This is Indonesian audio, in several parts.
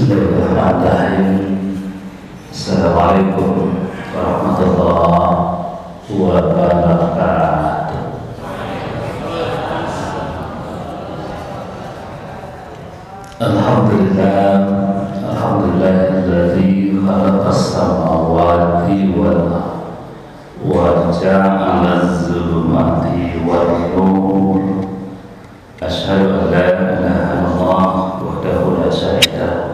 Bismillahirrahmanirrahim. Assalamualaikum warahmatullahi wabarakatuh. Alhamdulillahilladzi khalaqas samawati wal ardh wa ja'ala az-zulumati wan nur. Asyhadu an la ilaha illallah wahdahu la syarika lahu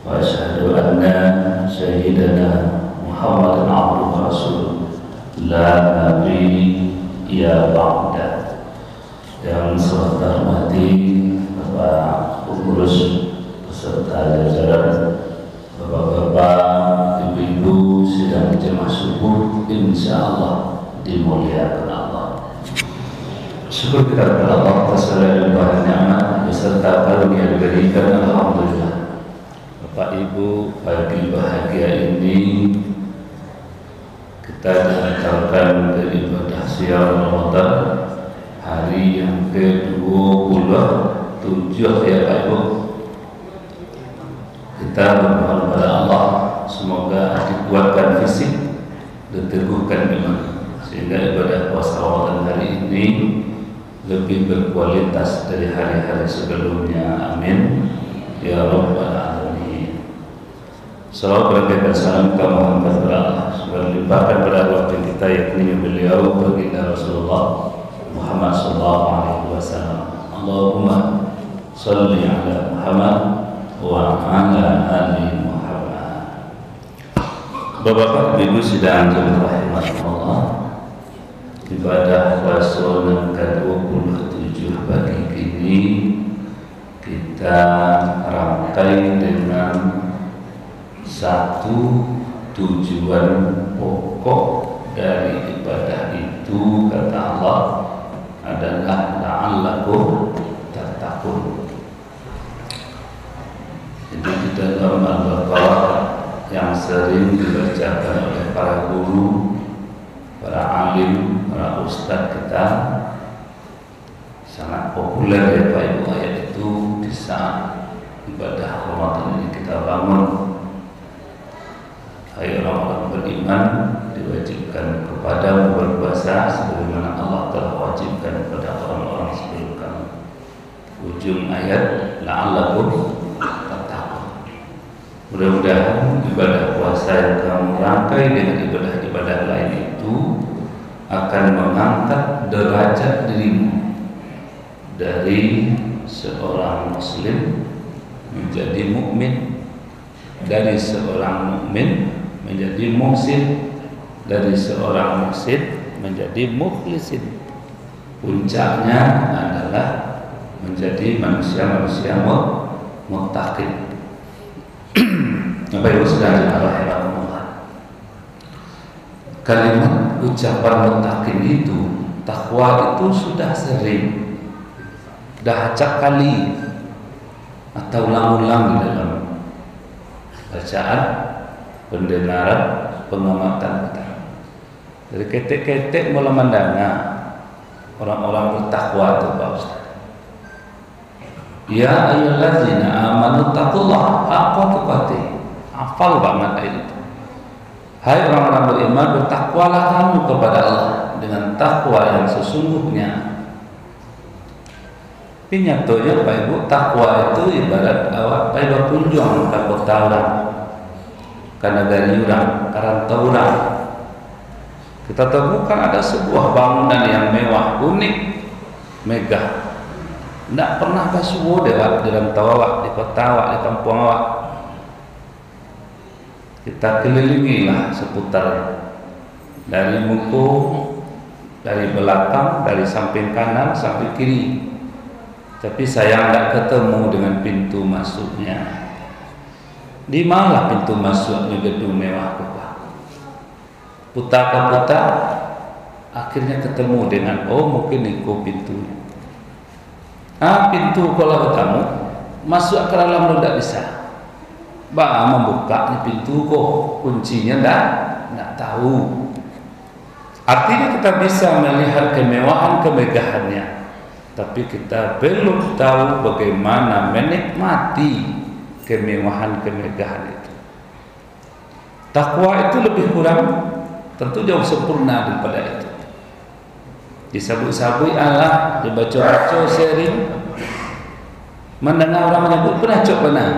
wa asyhadu anna sayyidana Muhammadan abduhu wa rasuluh la nabiyya ba'da. Yang saya hormati Bapak pengurus beserta jajaran, Bapak-bapak, ibu-ibu sidang jemaah subuh, insyaallah dimuliakan Allah. Syukur kita kepada Allah atas segala limpahan nikmat beserta karunia diberikan, alhamdulillah. Bapak Ibu, pagi bahagia ini kita dihantarkan ke ibadah siang Ramadan hari yang ke-27 ya Pak Ibu. Kita berdoa kepada Allah semoga dikuatkan fisik dan teguhkan iman sehingga ibadah puasa Ramadan hari ini lebih berkualitas dari hari-hari sebelumnya. Amin ya rabbal alamin. Salawat dan salam kita mohonkan kepada Allah semoga dilimpahkan pada waktu kita yakni beliau baginda Rasulullah Muhammad sallallahu alaihi wasallam. Allahumma shalli ala Muhammad wa ala ali Muhammad. Bapak Ibu sidang rahimahullah, ibadah puasa yang ke-27 pagi ini kita rangkai dengan satu tujuan pokok dari ibadah itu, kata Allah, adalah la'allakum tattaqun. Jadi di dalam Al-Baqarah yang sering dibacakan oleh para guru, para alim, para ustadz kita, sangat populer ya Pak Ibu ayat itu di saat ibadah Ramadan ini kita bangun. Hai orang-orang beriman, diwajibkan kepada berpuasa sebagaimana Allah telah wajibkan kepada orang-orang sebelum kamu. Ujung ayat la'allakum tattaqun. Mudah-mudahan ibadah puasa yang kamu rangkai dengan ibadah-ibadah lain itu akan mengangkat derajat dirimu dari seorang muslim menjadi mukmin, dari seorang mukmin menjadi muhsin, dari seorang muhsin menjadi mukhlisin. Puncaknya adalah menjadi manusia-manusia muttaqin. Bapak Ibu sekalian rahimahumullah, kalimat ucapan muttaqin itu, takwa itu sudah sering, dah acak kali atau ulang-ulang di dalam bacaan, pendengaran, pengamatan kita. Dari ketek-ketek mulai mendengar orang-orang bertakwa itu Pak Ustaz. Ya ayyuhallazina amanu taqullaha haqqa tuqatih. Hafal banget ayat itu. Hai orang-orang beriman, bertakwalah kamu kepada Allah dengan takwa yang sesungguhnya. Pinyatonya Pak Ibu, takwa itu ibarat awak pai kunjung ka kota orang, ka negari orang, karantau orang. Kita temukan ada sebuah bangunan yang mewah, unik, megah. Tidak pernah kasuwo dewat di rantau awak, di kota awak, di kampung awak. Kita kelilingilah seputarnya, dari muka, dari belakang, dari samping kanan sampai kiri. Tapi sayang tidak ketemu dengan pintu masuknya. Di mana pintu masuknya gedung mewah Bapak? Putar-putar, akhirnya ketemu dengan mungkin itu pintunya. Pintu kalau ketemu masuk ke dalam tidak bisa. Membukanya pintu kok kuncinya tidak tahu. Artinya kita bisa melihat kemewahan kemegahannya, tapi kita belum tahu bagaimana menikmati kemewahan-kemegahan itu. Takwa itu lebih kurang, tentu jauh sempurna daripada itu. Disabui-sabui Allah, dibaca-baca, sharing, mendengar orang menyebut pernah benar.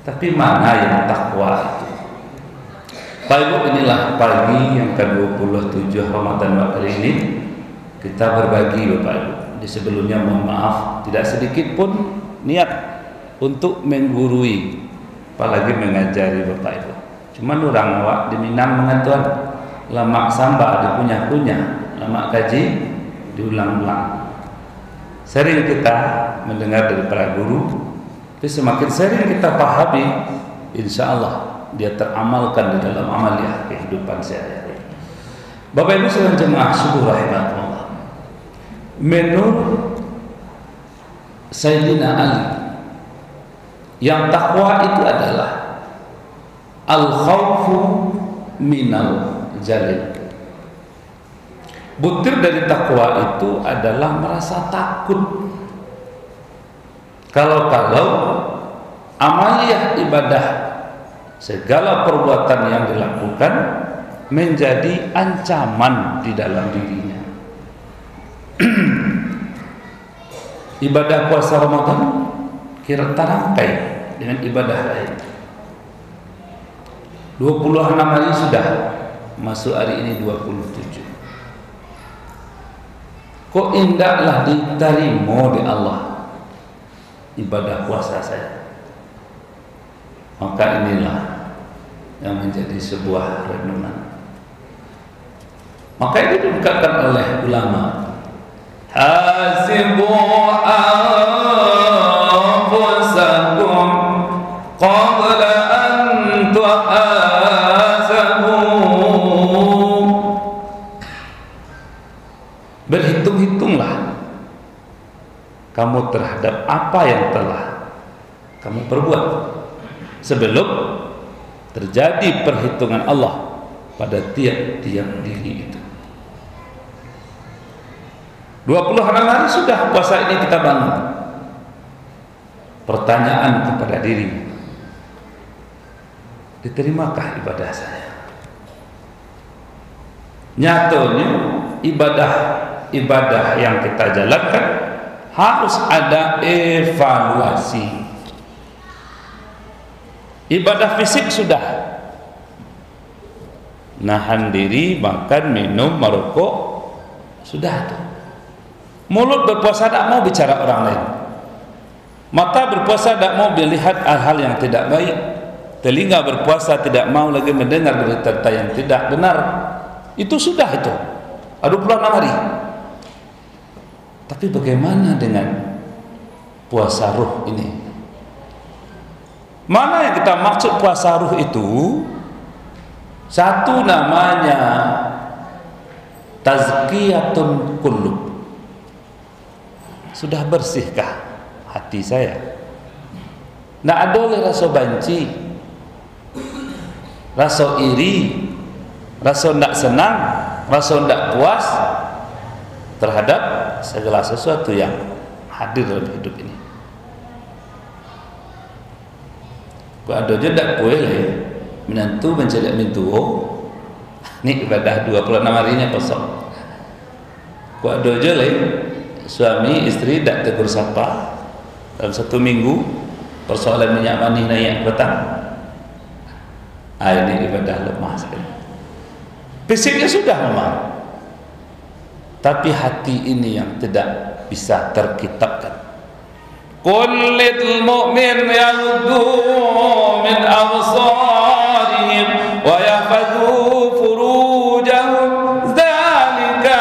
Tapi mana yang takwa itu? Baik, inilah pagi yang ke-27 Ramadan kali ini kita berbagi Bapak Ibu. Di sebelumnya mohon maaf, tidak sedikit pun niat untuk menggurui, apalagi mengajari Bapak Ibu. Cuma orang awak di Minang mengatakan lemak samba dipunya-punya, lemak kaji diulang-ulang. Sering kita mendengar dari para guru, tapi semakin sering kita pahami, insya Allah dia teramalkan di dalam amaliah kehidupan sehari-hari. Bapak Ibu sekalian jemaah subuh rahimakumullah, menurut Sayyidina Ali, yang takwa itu adalah al-khawfu minal jalil. Butir dari takwa itu adalah merasa takut kalau amaliyah ibadah, segala perbuatan yang dilakukan menjadi ancaman di dalam dirinya. Ibadah puasa Ramadan kira terangkai dengan ibadah lain. 26 hari sudah, masuk hari ini 27. Kok indahlah diterima di Allah ibadah puasa saya. Maka inilah yang menjadi sebuah renungan. Maka ini diungkapkan oleh ulama, hasibu anfusakum qabla an tuhasabu. Berhitung-hitunglah kamu terhadap apa yang telah kamu perbuat sebelum terjadi perhitungan Allah pada tiap-tiap diri itu. 26 hari sudah puasa ini kita bangun. Pertanyaan kepada diri, diterimakah ibadah saya? Nyatanya ibadah yang kita jalankan harus ada evaluasi. Ibadah fisik sudah, nahan diri, makan, minum, merokok, sudah tuh. Mulut berpuasa tidak mau bicara orang lain, mata berpuasa tidak mau melihat hal-hal yang tidak baik, telinga berpuasa tidak mau lagi mendengar berita yang tidak benar. Itu sudah itu 26 hari. Tapi bagaimana dengan puasa ruh ini? Mana yang kita maksud puasa ruh itu? Satu namanya tazkiyatun qulub. Sudah bersihkah hati saya? Tidak ada oleh rasa banci, rasa iri, rasa tidak senang, rasa tidak puas terhadap segala sesuatu yang hadir dalam hidup ini. Ada je tak boleh menantu mencari mintu. Ini ibadah 26 harinya kosong. Ada je lain suami istri tak tegur sapa dalam 1 minggu, persoalan minyak mani naik petang. Ini ibadah lemah sekali. Fisiknya sudah memang, tapi hati ini yang tidak bisa terkitabkan. Qul lil mu'min yaghuddu min absarihim wa yahfazu furujahum dzalika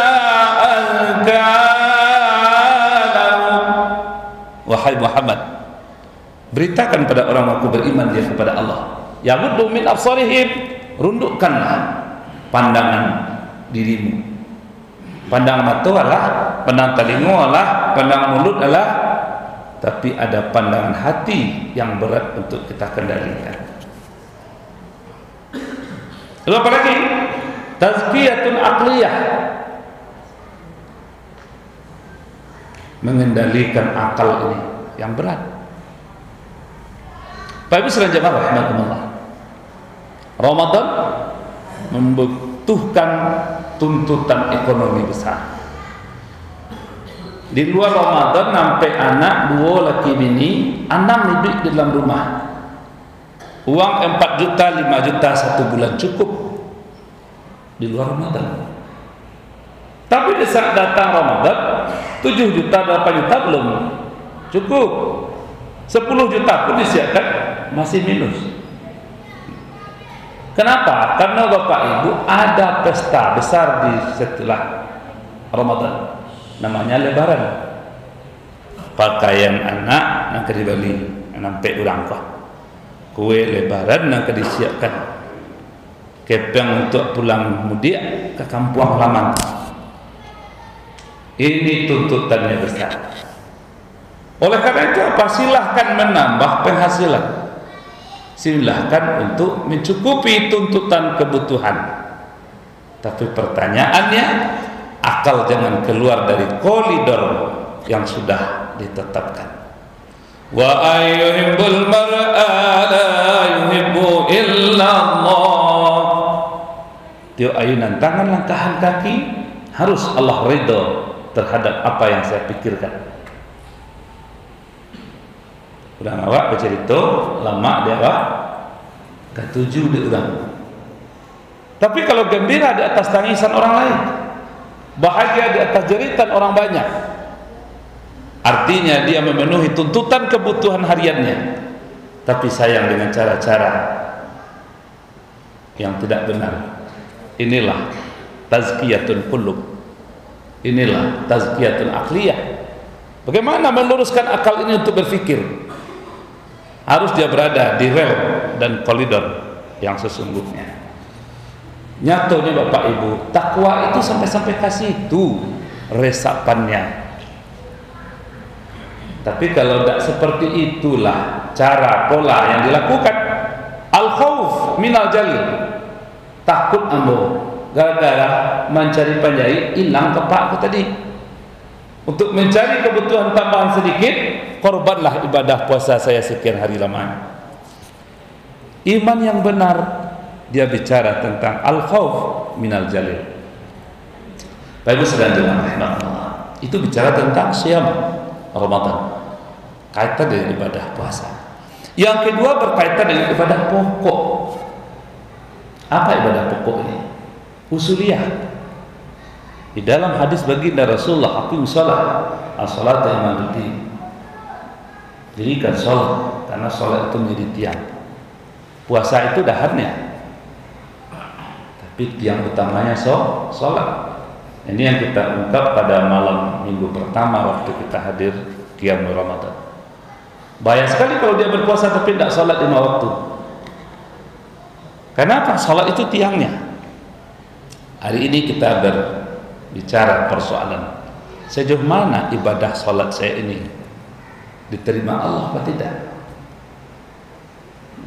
azka lahum. Wahai Muhammad, beritakan pada orang aku beriman dia kepada Allah, yaghuddu min absarihim, rundukkanlah pandangan dirimu. Pandang mata Allah, pandang telinga Allah, pandang mulut Allah, tapi ada pandangan hati yang berat untuk kita kendalikan. Lalu apa lagi? Tazkiyatun aqliyah, mengendalikan akal ini yang berat. Pak Ibu sekalian jemaah rahimakumullah, Ramadan membutuhkan tuntutan ekonomi besar. Di luar Ramadan sampai anak dua laki bini, 6 hidup di dalam rumah. Uang 4 juta, 5 juta 1 bulan cukup di luar Ramadan. Tapi di saat datang Ramadan, 7 juta, 8 juta belum cukup. 10 juta pun disiapkan masih minus. Kenapa? Karena Bapak Ibu ada pesta besar di setelah Ramadan, namanya Lebaran. Pakaian anak yang dibeli sampai ulang kue Lebaran yang disiapkan, kepeng untuk pulang mudik ke kampung halaman. Ini tuntutannya besar. Oleh karena itu apa? Silahkan menambah penghasilan, silahkan untuk mencukupi tuntutan kebutuhan. Tapi pertanyaannya, akal jangan keluar dari koridor yang sudah ditetapkan. Wa ayyuhibbul mar'a la yuhibbu illa Allah. Tio ayunan tangan, langkahan kaki harus Allah ridho terhadap apa yang saya pikirkan. Udah awak baca itu lama dia awak ketujuh di urang. Tapi kalau gembira di atas tangisan orang lain, bahagia di atas jeritan orang banyak, artinya dia memenuhi tuntutan kebutuhan hariannya. Tapi sayang dengan cara-cara yang tidak benar. Inilah tazkiyatun qulub, inilah tazkiyatun aqliyah. Bagaimana meluruskan akal ini untuk berfikir? Harus dia berada di rel dan koridor yang sesungguhnya. Nyatanya Bapak Ibu, takwa itu sampai kasih itu resapannya. Tapi kalau tidak seperti itulah cara pola yang dilakukan, al-khauf minal jalil, takut ambo gara-gara mencari panjai hilang kepakku tadi. Untuk mencari kebutuhan tambahan sedikit, korbanlah ibadah puasa saya sekian hari lamanya. Iman yang benar, dia bicara tentang al-khauf minal jalil. Bapak Ibu sekalian, itu bicara tentang siam Ramadan, kaitan dengan ibadah puasa. Yang kedua berkaitan dengan ibadah pokok. Apa ibadah pokok ini? Usuliyah. Di dalam hadis baginda Rasulullah, aqimus shalah, as-salata imaduddin. Dirikan sholat, karena sholat itu menjadi tiang. Puasa itu dahannya, tapi tiang utamanya sholat. Ini yang kita ungkap pada malam minggu pertama waktu kita hadir qiyamul Ramadan. Bahaya sekali kalau dia berpuasa tapi tidak sholat 5 waktu. Kenapa? Sholat itu tiangnya. Hari ini kita berbicara persoalan sejauh mana ibadah sholat saya ini diterima Allah atau tidak.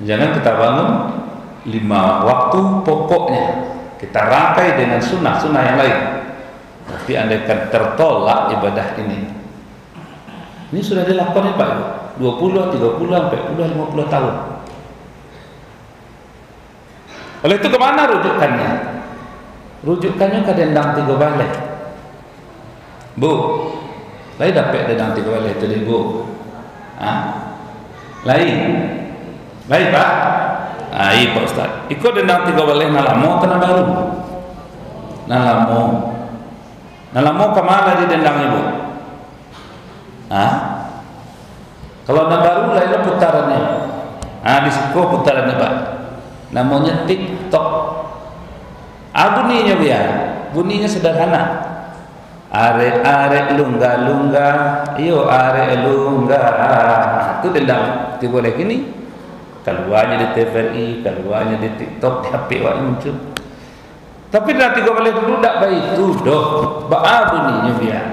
Jangan kita bangun 5 waktu pokoknya, kita rangkai dengan sunnah-sunnah yang lain, tapi andaikan tertolak ibadah ini sudah dilakukan Pak Ibu 20, 30, 40, 50 tahun. Oleh itu kemana rujukannya? Rujukannya ke dendang 3 balik. Bu, lain dapat dendang 3 balik itu Bu. Lain Pak. Iya Pak Ustaz. Ikut dendang 3 balik nalamo kena baru. Nalamo kemana di dendang Ibu? Kalau nak baru lain putarannya. Di situ putarannya Pak. Namanya TikTok. Bunyinya biar, bunyinya sederhana. Are lunga, iyo are lunga. Itu dendang boleh gini. Keluarnya di TVRI, keluarnya di TikTok, di HP muncul. Tapi nanti gue boleh dulu tak baik itu doh. Bunyinya biar.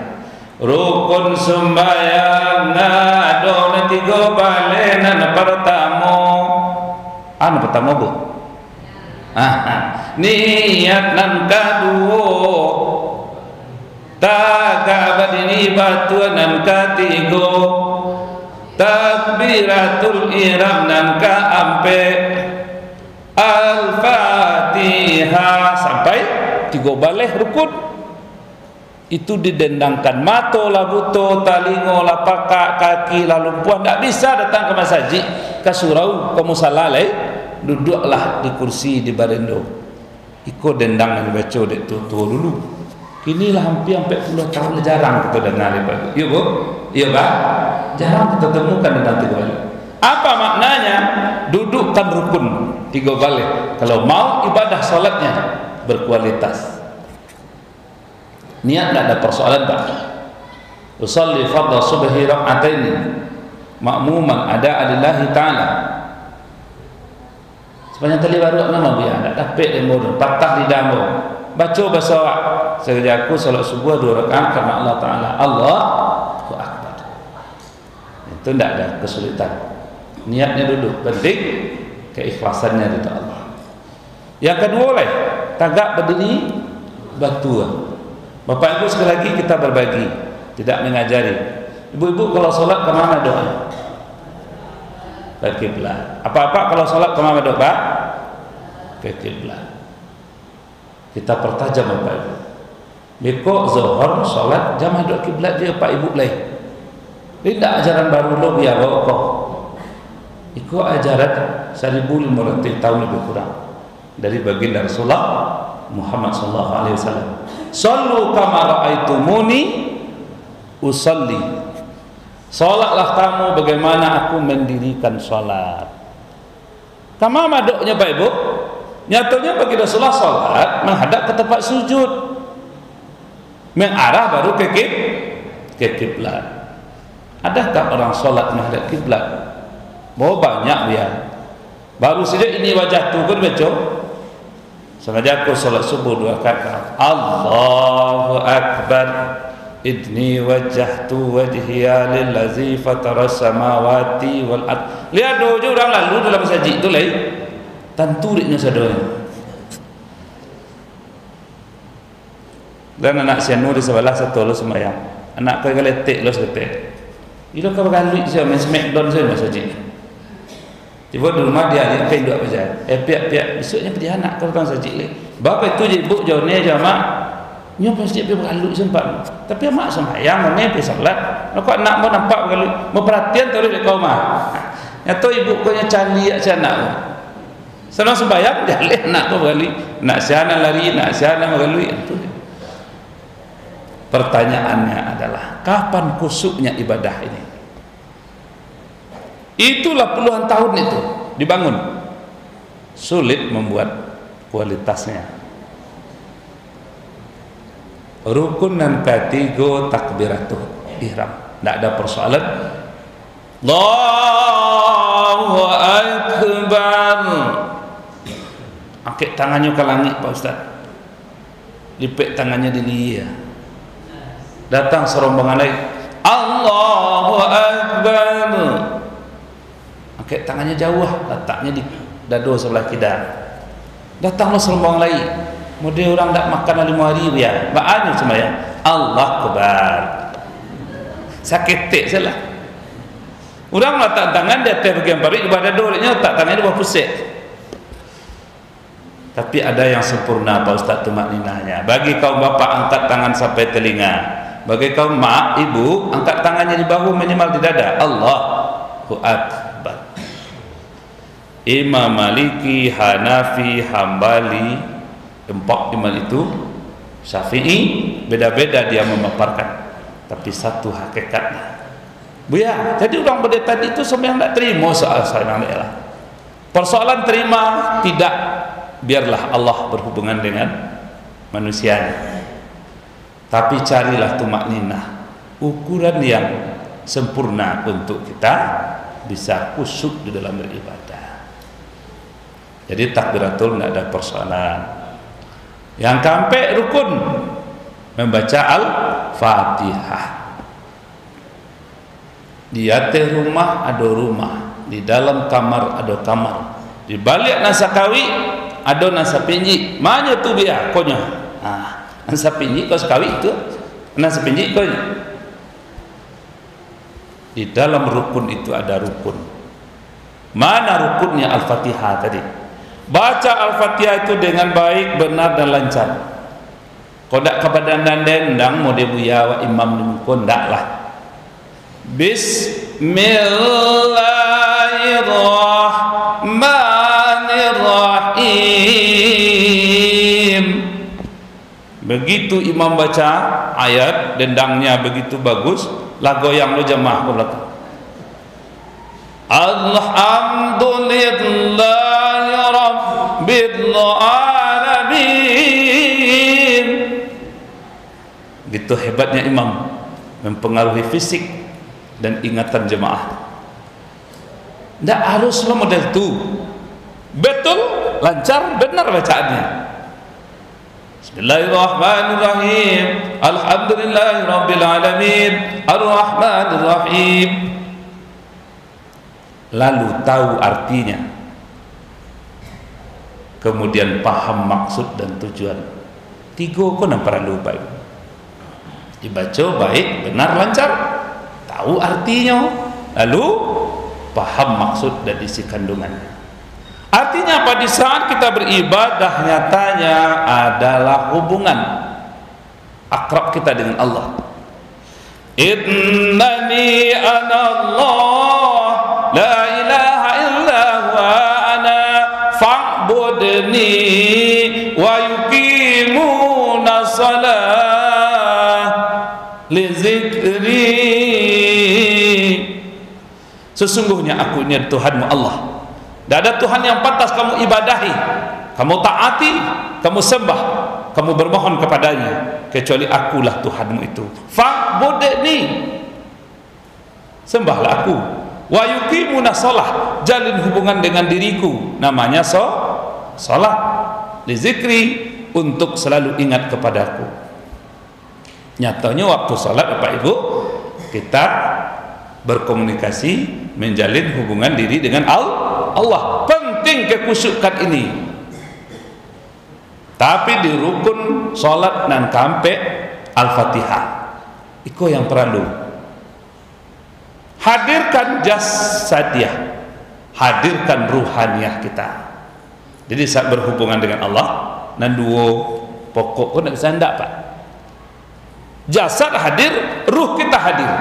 Rukun sembahyang ngado nanti gue balik nana pertamo. Pertamo Bu. Niat nan kaduo taga badini batu nan katigo takbiratul ihram dan ka ampe al-fatihah sampai 3 baleh rukun. Itu didendangkan mato lah buto talingo lah pakak kaki lah lumpuan tak bisa datang ke masjid ke surau ke musala duduklah di kursi di barendo ikut dendang yang dibaca dek tu dulu. Inilah hampir 40 tahun jarang kita dengar itu. Iya bu, iya pak, jarang kita temukan dendang 3 balik. Apa maknanya? Dudukkan rukun 3 balik kalau mau ibadah solatnya berkualitas. Niat tak ada persoalan pak. Usalli fardhu subhi rak'ataini ma'muman ada lillahi ta'ala. Sepanjang tali baru nama dia tak dapat lemur patah di dambo. Baca bahasa awak sejaku salat subuh 2 rakaat karena Allah Taala. Allahu akbar. Itu tidak ada kesulitan. Niatnya duduk penting, keikhlasannya di Allah. Yang kedua lah, tagak berdiri batu. Bapak Ibu sekali lagi kita berbagi, tidak mengajari. Ibu-ibu kalau solat ke mana doa? Ke kiblat. Apa-apa kalau solat ke mana doa? Ke kiblat. Kita pertajam Bapak Ibu. Besok zuhur solat jamaah doa kiblat je Pak Ibu lain. Tidak ajaran baru lo biar kok. Ikut ajaran 1500 tahun lebih kurang dari baginda Rasulullah Muhammad sallallahu alaihi wasallam. Sallu kama ra'aitumuni usalli. Salatlah kamu bagaimana aku mendirikan salat. Kama maduknya Pak Ibu? Nyatanya bagi Rasulullah salat menghadap ke tempat sujud. Mengarah baru ke kiblat. Adakah orang salat menghadap kiblat? Oh banyak dia. Baru saja ini wajah tu kan baca. Sengaja aku salat subuh 2 rakaat. Allahu akbar. Idni wajjahtu wajhiya lillazi fatara samawati wal ard. Lihat doa orang lalu dalam masjid tu lain. Tanturiknya sadonya. Dan anak sianu di sebelah satu lo sembahyang. Anak kau galetek lo seketek. Ilo kau galuit je main smackdown je masjid. Tiba di rumah dia kain dua pasal. Pihak-pihak besoknya pergi anak kau datang masjid le. Bapa itu je ibu jauh ni je mak. Nyo masjid pergi bergaluit sempat. Tapi mak sembahyang ni pergi solat. Kau anak mau nampak bergaluit. Mau perhatian terus di kau mah. Nyata ibu kau nya candi aja anak. Senang sembahyang dia le anak kau bergaluit. Nak siana lari, nak siana bergaluit itu. Pertanyaannya adalah kapan kusuknya ibadah ini? Itulah puluhan tahun itu dibangun. Sulit membuat kualitasnya. Rukun dan ketiga takbiratul ihram. Tidak ada persoalan. Allahu akbar. Angkat tangannya ke langit Pak Ustaz. Lipet tangannya di liya. Datang serombongan lain. Allahu akbar. Angkat tangannya jauh, letaknya di dada sebelah kiri. Datanglah serombongan lain. Model orang tak makan 5 hari dia. Ba'anya sembahyang. Allah akbar. Sakit tak salah. Orang letak tangan di atas bagian parit ibadah doriknya letak tangannya di bawah pusat. Tapi ada yang sempurna Pak Ustaz tumak ninahnya. Bagi kaum bapa angkat tangan sampai telinga. Bagi kaum mak, ibu angkat tangannya di bahu minimal di dada. Allahu akbar. Imam Maliki, Hanafi, Hambali, 4 imam itu, Syafi'i, beda-beda dia memaparkan. Tapi satu hakikatnya. Buya, jadi orang pada tadi itu semua yang tak terima soal sayang Allah. Persoalan terima tidak, biarlah Allah berhubungan dengan manusianya. Tapi carilah tumakninah, ukuran yang sempurna untuk kita bisa khusyuk di dalam beribadah. Jadi takbiratul tidak ada persoalan. Yang sampai rukun membaca Al-Fatihah. Di atas rumah ada rumah, di dalam kamar ada kamar, di balik nasa kawi ada nasa pinji. Mana tu biar konya? Nasa pinji kau sekawi itu nasa pinji kau. Di dalam rukun itu ada rukun. Mana rukunnya? Al-Fatihah tadi. Baca Al-Fatihah itu dengan baik, benar dan lancar. Kodak kepada dendang mau debuya wa imam kondak lah. Bismillahirrahmanirrahim. Begitu imam baca ayat, dendangnya begitu bagus, lah goyang lo jemaah belakang. Alhamdulillahi rabbil alamin. Gitu hebatnya imam mempengaruhi fisik dan ingatan jemaah. Tidak harus lo model itu. Betul, lancar, benar bacaannya. Bismillahirrahmanirrahim. Alhamdulillahi rabbil alamin. Ar-Rahmanirrahim. Lalu tahu artinya, kemudian paham maksud dan tujuan. Tiga kau nak perlu baik. Dibaca baik, benar, lancar, tahu artinya, lalu paham maksud dan isi kandungannya. Artinya apa? Di saat kita beribadah, nyatanya adalah hubungan akrab kita dengan Allah. Innani ana Allah, la ilaha illa huwa ana fa'budni wa yuqimuna shalah li zikri. Sesungguhnya aku ini Tuhanmu Allah. Tidak ada Tuhan yang pantas kamu ibadahi, kamu taati, kamu sembah, kamu bermohon kepadanya, kecuali akulah Tuhanmu itu. Fa'budni, sembahlah aku. Wa yuqimuna shalah, jalin hubungan dengan diriku, namanya salat. Li zikri, untuk selalu ingat kepadaku. Nyatanya waktu salat Bapak Ibu, kita berkomunikasi, menjalin hubungan diri dengan Allah. Penting kekusyukan ini. Tapi di rukun salat nan kampe Al-Fatihah, itu yang perlu. Hadirkan jasadiah, hadirkan ruhaniyah kita. Jadi saat berhubungan dengan Allah, nan dua pokok kau nak sandak Pak. Jasad hadir, ruh kita hadir.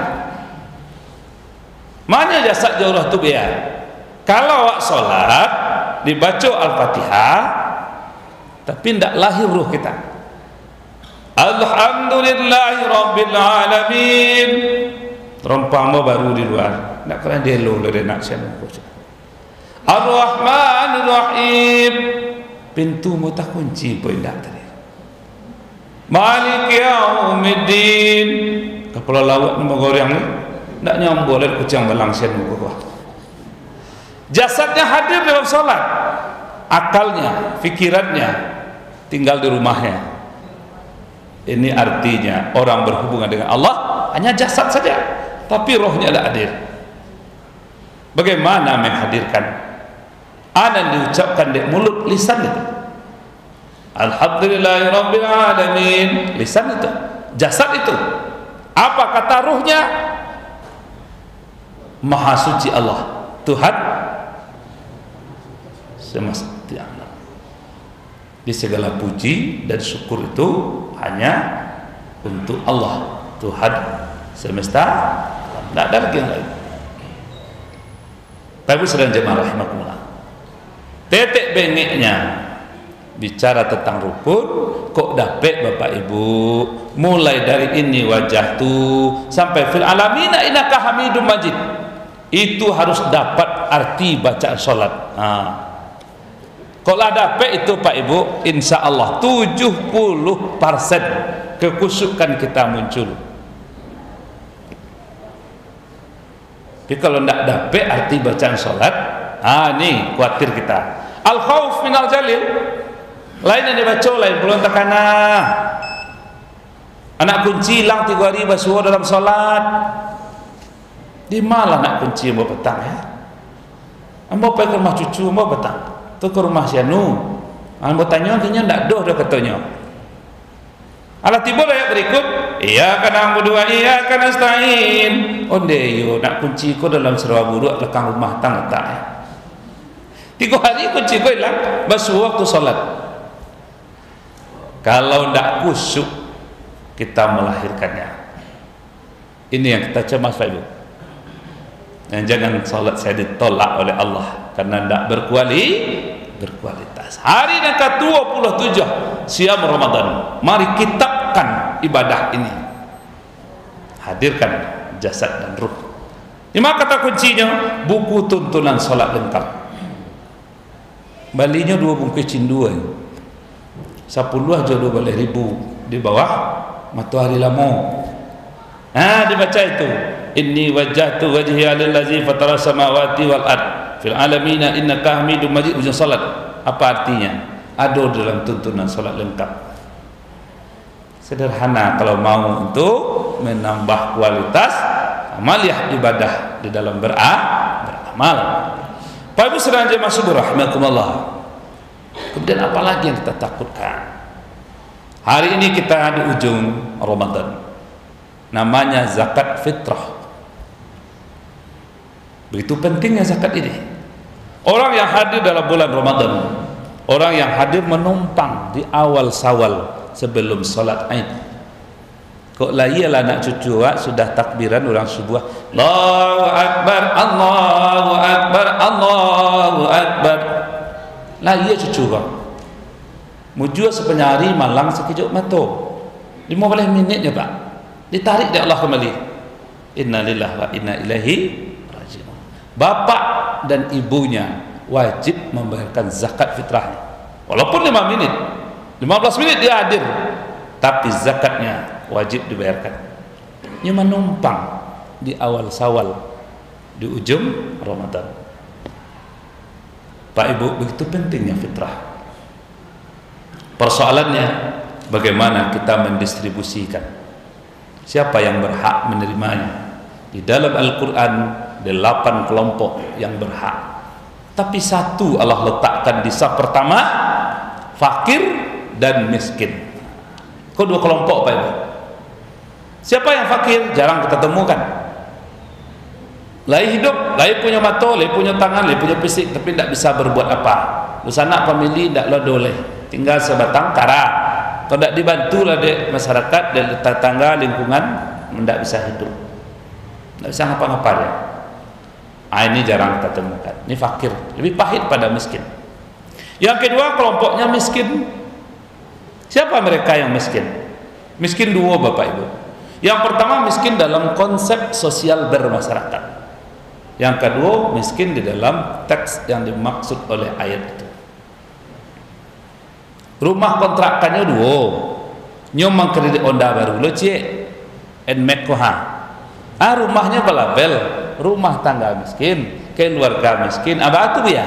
Mana jasad jauh tu biar. Kalau awak solat dibaca Al-Fatihah, tapi tidak lahir ruh kita. Alhamdulillahi rabbil alamin. Rompama baru di luar. Nak kena dia lo le nak siapa. Ar-Rahmanirrahim. Pintu mu tak kunci pun tidak tadi. Malik yaumiddin. Kepala lawak nama goreng ni tak nyambung oleh kucing belang sian muka. Jasadnya hadir dalam salat, akalnya, fikirannya tinggal di rumahnya. Ini artinya orang berhubungan dengan Allah hanya jasad saja, tapi rohnya tidak hadir. Bagaimana menghadirkan? Ada diucapkan di mulut, lisan itu. Alhamdulillahirabbil alamin, lisan itu, jasad itu. Apa kata ruhnya? Maha suci Allah, Tuhan semesta alam. Di segala puji dan syukur itu hanya untuk Allah, Tuhan semesta alam. Tidak ada lagi yang lain. Tapi sedang jemaah rahimakumullah, tetek bengeknya bicara tentang rukun, kok dapat Bapak Ibu, mulai dari ini wajah tu sampai fil alamina innaka hamidum majid, itu harus dapat arti bacaan salat. Kalau dapat itu Pak Ibu, insya Allah 70% kekusyukan kita muncul. Tapi kalau tidak dapat arti bacaan salat, ini khawatir kita. Al khauf minal jalil, lain yang dibaca, lain belum tekana. Anak kunci hilang 3 hari basuh dalam salat. Di malah nak kunci mau petang ya. Ambo pergi ke rumah cucu ambo petang. Tu ke rumah sianu. Ambo tanya kini ndak doh dah katanya. Ala tiba ayat berikut, iyyaka na'budu wa iyyaka nasta'in. Onde yo nak kunci ko dalam serba buruk lekang rumah tang letak. 3 hari kunci ko hilang, masuk waktu salat. Kalau ndak khusyuk kita melahirkannya. Ini yang kita cemas Pak Ibu. Dan jangan salat saya ditolak oleh Allah karena ndak berkualitas. Hari yang ke-27 siam Ramadan. Mari kitabkan ibadah ini. Hadirkan jasad dan ruh. Lima kata kuncinya, buku tuntunan salat lengkap. Balinya 2 bungkus cindu 10 aja 12.000 di bawah matahari lamo. Dibaca itu. Inni wajjahtu wajhiya lillazi fatara samawati wal ard fil alamin innaka hamidum majid. Ujung salat. Apa artinya? Ada dalam tuntunan salat lengkap. Sederhana kalau mau untuk menambah kualitas amaliyah ibadah di dalam beramal. Pak Ibu sedang jemaah subuh rahimakumullah. Kemudian apa lagi yang kita takutkan? Hari ini kita di ujung Ramadan. Namanya zakat fitrah. Begitu pentingnya zakat ini. Orang yang hadir dalam bulan Ramadan, orang yang hadir menumpang di awal Syawal sebelum salat Aid. Kok lah iyalah anak cucu sudah takbiran orang subuh, Allahu Akbar, Allahu Akbar, Allahu Akbar. Lah iya cucu kok. Mujua sepenyari malang sekejap mata. 15 minitnya Pak. Ditarik dia Allah kembali. Inna lillahi wa inna ilaihi raji'un. Bapak dan ibunya wajib membayarkan zakat fitrahnya. Walaupun 5 menit, 15 menit dia hadir, tapi zakatnya wajib dibayarkan. Ini menumpang di awal Syawal, di ujung Ramadan. Pak Ibu, begitu pentingnya fitrah. Persoalannya bagaimana kita mendistribusikan, siapa yang berhak menerimanya. Di dalam Al-Quran 8 kelompok yang berhak, tapi satu Allah letakkan di saf pertama, fakir dan miskin. Kedua kelompok Pak Ibu. Siapa yang fakir? Jarang kita temukan. Lai hidup, lai punya mata, lai punya tangan, lai punya fisik, tapi tidak bisa berbuat apa. Usaha famili tidak lo boleh, tinggal sebatang kara. Kalau tidak dibantu lah dek masyarakat dan tetangga lingkungan, tidak bisa hidup, tidak bisa ngapa-ngapa ya. Ini jarang kita temukan. Ini fakir, lebih pahit pada miskin. Yang kedua kelompoknya miskin. Siapa mereka yang miskin? Miskin dua Bapak Ibu. Yang pertama miskin dalam konsep sosial bermasyarakat. Yang kedua miskin di dalam teks yang dimaksud oleh ayat itu. Rumah kontrakannya dua. Nyomang kredit onda baru lo cik en mekoha. Rumahnya balabel, rumah tangga miskin, keluarga miskin. Apa itu ya?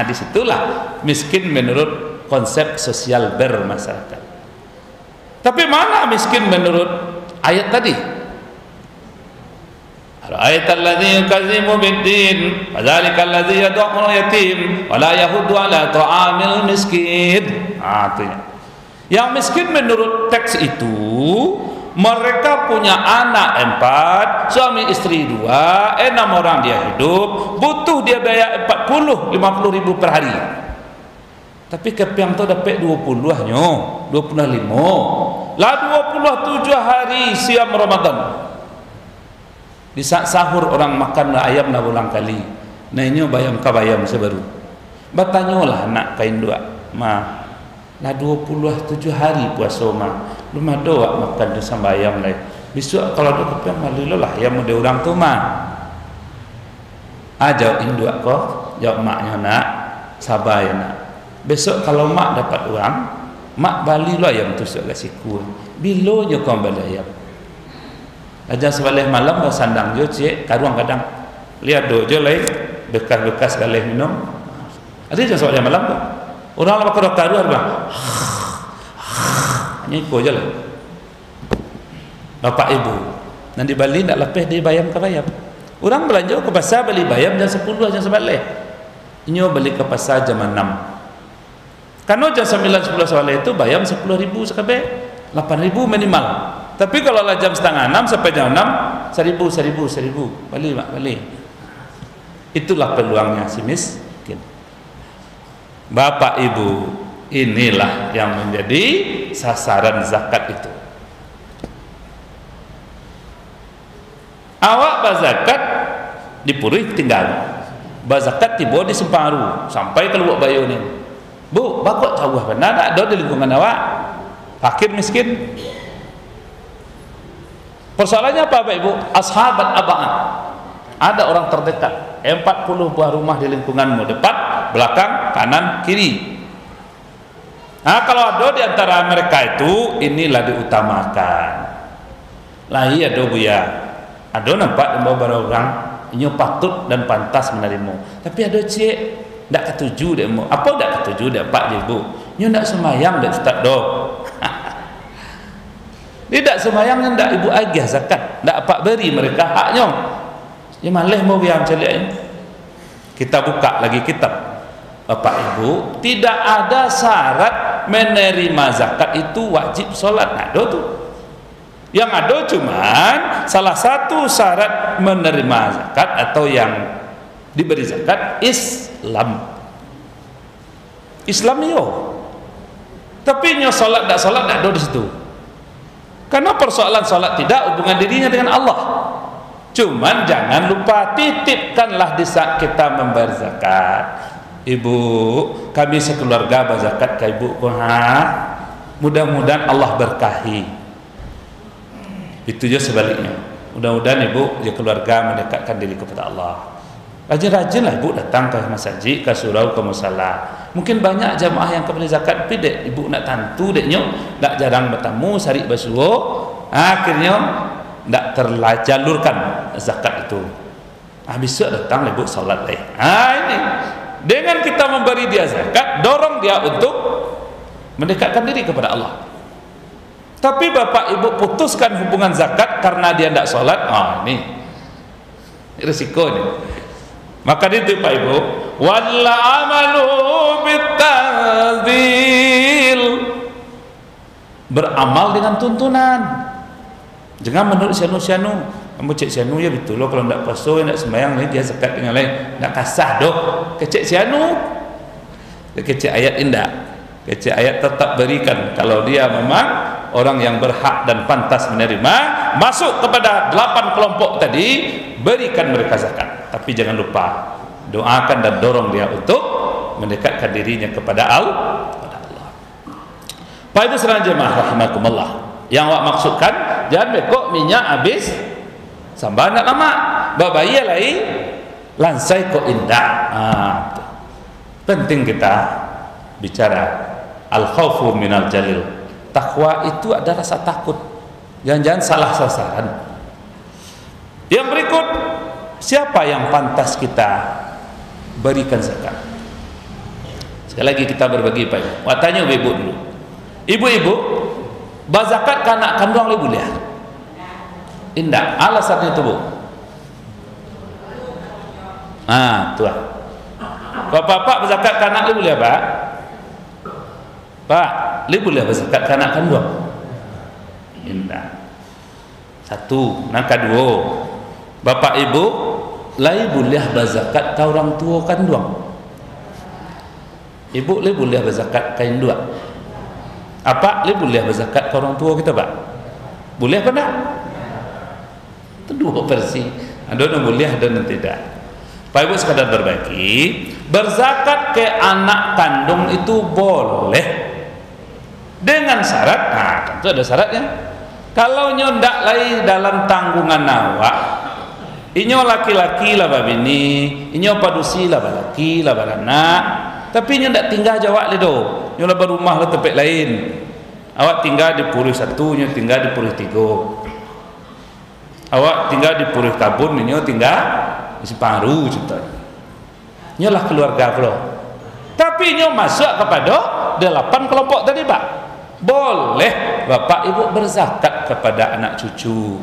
Disitulah miskin menurut konsep sosial bermasyarakat. Tapi mana miskin menurut ayat tadi? Ra'aital ladzi yukadzibu bid-din, fadzalikal ladzi yad'ul yatim wa la yahuddu 'ala ta'amil miskin. Artinya, yang miskin menurut teks itu mereka punya anak 4, suami istri 2, 6 orang dia hidup, butuh dia bayar 50 ribu per hari. Tapi kepiang tu dapat 20 hanya 25. Lah 27 hari siam Ramadan. Di saat sahur orang makan ayam na ulang kali. Nah ini bayam kabayam sebaru. Batanyolah nak kain dua. Ma lah 27 hari puasa ma. Lumah doa makan tu sambayam lai. Besok kalau ada kepiang malilah yang muda orang tu ma. Jawab induk kok, jawab maknya nak, sabar ya nak. Besok kalau mak dapat uang, mak balilah ayam tusuk kasih ku. Bilonya kau beli ayam. Aja sebalik malam kau sandang jo cik, karuang kadang. Lihat do jo lai bekas-bekas kalih minum. Ada jangan sebalik malam kau. Orang lama kau karuang bang. Nyiko je lah. Bapak ibu, nanti Bali nak lepeh di bayam ke bayam. Orang belanja ke pasar beli bayam jam 10 jam sebalik. Inyo beli ke pasar jam 6. Karena jam 9-10 soal itu bayam 10.000 sekabeh, 8.000 minimal. Tapi kalau lah jam setengah 6 sampai jam 6, 1.000, balik mak, balik. Itulah peluangnya si miskin. Bapak Ibu, inilah yang menjadi sasaran zakat itu. Awak berzakat di Purih tinggal, berzakat tiba di Semparu sampai ke Lubuk Bayu ni. Bu, bakok jauh benar tak ada di lingkungan awak? Fakir miskin. Persoalannya apa Bapak Ibu? Ashabat abaan. Ada orang terdekat, 40 buah rumah di lingkunganmu, depan, belakang, kanan, kiri. Nah, kalau ada di antara mereka itu, inilah diutamakan. Lah iya do buya. Ada nampak beberapa orang ini patut dan pantas menerima. Tapi ada cik tak ketuju dia mau. Apa tak ketuju dia Pak Ibu? Nyo tak semayang dak ustaz do. Dia tak semayang ndak ibu agih zakat, tak apa beri mereka haknya. Ya malih mau biang celiak. Kita buka lagi kitab. Bapak Ibu, tidak ada syarat menerima zakat itu wajib solat. Ada tuh. Yang ada cuman salah satu syarat menerima zakat atau yang diberi zakat Islam. Islam yo. Tapi nyo solat tak ada di situ. Karena persoalan solat tidak hubungan dirinya dengan Allah. Cuman jangan lupa titipkanlah di saat kita membayar zakat. Ibu, kami sekeluarga berzakat ke ibu. Mudah-mudahan Allah berkahi. Itu je sebaliknya. Mudah-mudahan ibu je keluarga mendekatkan diri kepada Allah. Rajin-rajinlah ibu datang ke masjid, ke surau, ke musala. Mungkin banyak jamaah yang kembali zakat, tapi dek ibu nak tantu deknya, nak jarang bertamu, sari basuh, akhirnya tak terjalurkan zakat itu. Besok datang ibu salat leh. Ini dengan kita memberi dia zakat, dorong dia untuk mendekatkan diri kepada Allah. Tapi bapak ibu putuskan hubungan zakat karena dia tidak salat, ini risiko ni. Maka itu Pak Ibu, walla amalu bitanzil, beramal dengan tuntunan. Jangan menurut sianu-sianu. Kamu cek sianu ya betul loh, kalau tidak puasa, tidak sembahyang dia zakat dengan lain, tidak kasah doh. Kecek sianu, kecek ayat indah, kecek ayat tetap berikan. Kalau dia memang orang yang berhak dan pantas menerima, masuk kepada 8 kelompok tadi, berikan mereka zakat. Tapi jangan lupa doakan dan dorong dia untuk mendekatkan dirinya kepada Allah. Pak Ibu serang jemaah rahimakumullah, yang awak maksudkan jangan bekok minyak habis sambil nak lama babaya lain lansai kok indah. Penting kita bicara al khaufu minal jalil. Takwa itu ada rasa takut, jangan-jangan salah sasaran. Yang berikut, siapa yang pantas kita berikan zakat? Sekali lagi kita berbagi Pak Ibu. Wah, tanya ibu dulu. Ibu-ibu, berzakat ke anak kandung boleh? Indah. Alasannya itu Bu. Tuan. Bapak-bapak berzakat ke anak boleh Pak? Pak, boleh berzakat ke anak kandung? Indah. Satu. Yang kedua, Bapak Ibu, lai boleh berzakat ke orang tua kandung? Ibu lai boleh berzakat ke induk? Apa lai boleh berzakat ke orang tua kita Pak? Boleh apa tak? Itu dua versi. Ada yang boleh, ada yang tidak. Pak Ibu sekadar berbagi, berzakat ke anak kandung itu boleh dengan syarat. Tentu ada syaratnya. Kalau ndak lai dalam tanggungan awak, inyo laki-laki lah babini, inyo padusi lah balaki lah balanak, tapi inyo ndak tinggal jawab ledo, inyo lah berumah lah tempat lain. Awak tinggal di Purih 1, inyo tinggal di Purih 3. Awak tinggal di Purih Tabun, inyo tinggal di Separuh contohnya. Inyo lah keluarga pula. Tapi inyo masuk kepada 8 kelompok tadi Pak. Boleh Bapak Ibu berzakat kepada anak cucu.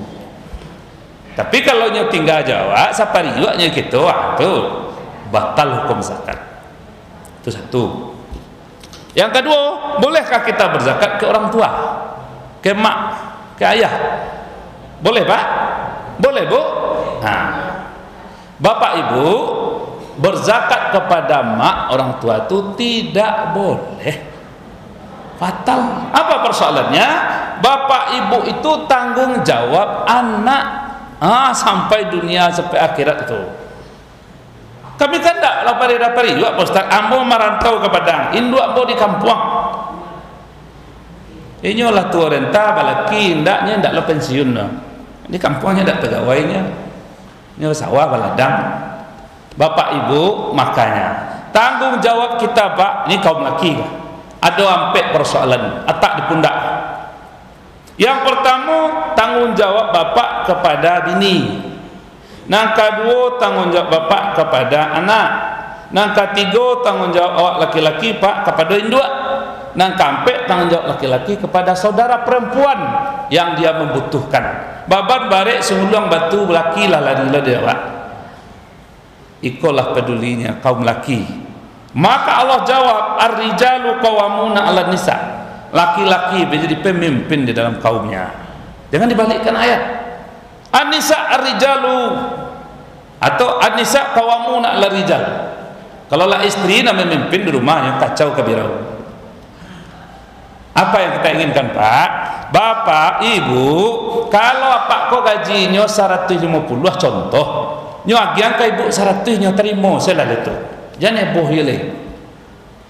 Tapi kalau nyo tinggal Jawa, sapari juga nyo gitu, itu batal hukum zakat. Itu satu. Yang kedua, bolehkah kita berzakat ke orang tua, ke mak, ke ayah. Boleh Pak? Boleh Bu? Nah, Bapak Ibu berzakat kepada mak orang tua itu tidak boleh. Fatal. Apa persoalannya? Bapak Ibu itu tanggung jawab anak sampai dunia, sampai akhirat itu. Kami kan tak lapari juga Ustaz. Ambo merantau ke Padang, induk ambo di kampung. Ini olah tua renta balaki indaknya ndak lo pensiun no. Di kampungnya ndak pegawainya. Ini sawah baladang. Bapak Ibu makanya tanggung jawab kita Pak, ini kaum laki kan. Ada ampek persoalan atak di pundak. Yang pertama tanggung jawab bapak kepada bini. Yang kedua tanggung jawab bapak kepada anak. Yang ketiga tanggung jawab awak laki-laki Pak kepada induk. Yang keempat tanggung jawab laki-laki kepada saudara perempuan yang dia membutuhkan. Baban barek sunguluang batu laki lah ladilah dia Pak. Ikolah pedulinya kaum laki. Maka Allah jawab, ar-rijalu qawwamuna 'alan nisa. Laki-laki menjadi pemimpin di dalam kaumnya. Jangan dibalikkan ayat. An-nisa ar-rijalu atau an-nisa qawwamuna 'alal rijal. Kalau lah istri nak memimpin di rumahnya kacau kabirau. Apa yang kita inginkan Pak? Bapak, Ibu, kalau Pak kok gajinya 150 contoh, nyo agian ka Ibu 100 nyo terima selalu itu. Jangan boh ye leh.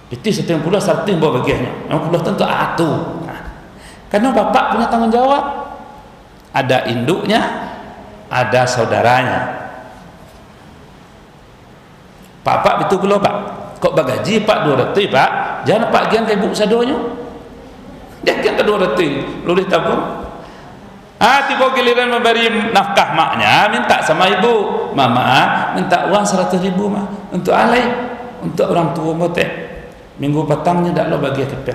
Itu 70 100 boh bagiannya. 60 tentu atu. Nah, karena bapak punya tanggung jawab. Ada induknya, ada saudaranya. Pak betul belum Pak? Kok bagaji Pak 200 Pak? Jangan Pak gian ka Ibu sadonyo. Dia kan ke 200. Lulih tabung. Tiba giliran memberi nafkah maknya, minta sama ibu, mama minta uang 100.000 mah untuk alai, untuk orang tua mote. Minggu petangnya tak lo bagi kepeng.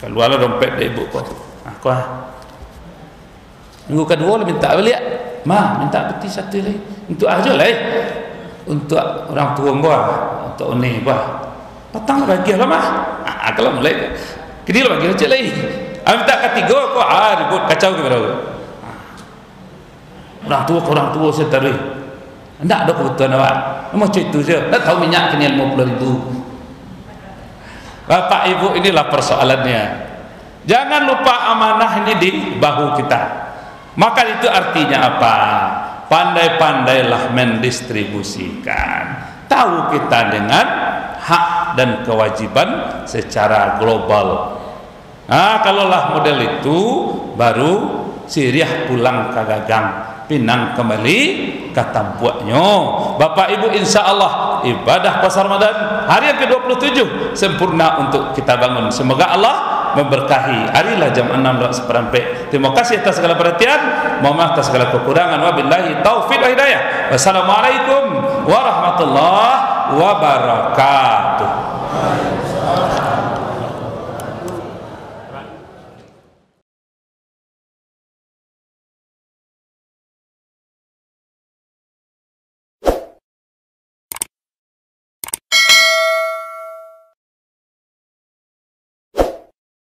Kalau ada dompet dari ibu kau, minggu kedua lo minta balik, minta peti satu lagi, untuk aja lah, untuk orang tua gua, untuk ini gua. Petang bagi lah mah, kalau mulai, kini lo bagi aja lagi. Minta ketiga kok ribut kacau ke berapa orang tua saya tarik tidak ada kebutuhan awak macam itu saja tidak tahu minyak kini 50.000. Bapak Ibu inilah persoalannya. Jangan lupa amanah ini di bahu kita. Maka itu artinya apa? Pandai-pandailah mendistribusikan. Tahu kita dengan hak dan kewajiban secara global. Kalaulah model itu baru Siriah pulang ke gagang, Pinang kembali ke tampuaknya. Bapak Ibu insya Allah ibadah puasa Ramadan hari yang ke-27 sempurna untuk kita bangun. Semoga Allah memberkahi. Harilah jam 6:15. Terima kasih atas segala perhatian. Mohon maaf atas segala kekurangan. Wabillahi taufiq wa hidayah. Wassalamualaikum warahmatullahi wabarakatuh.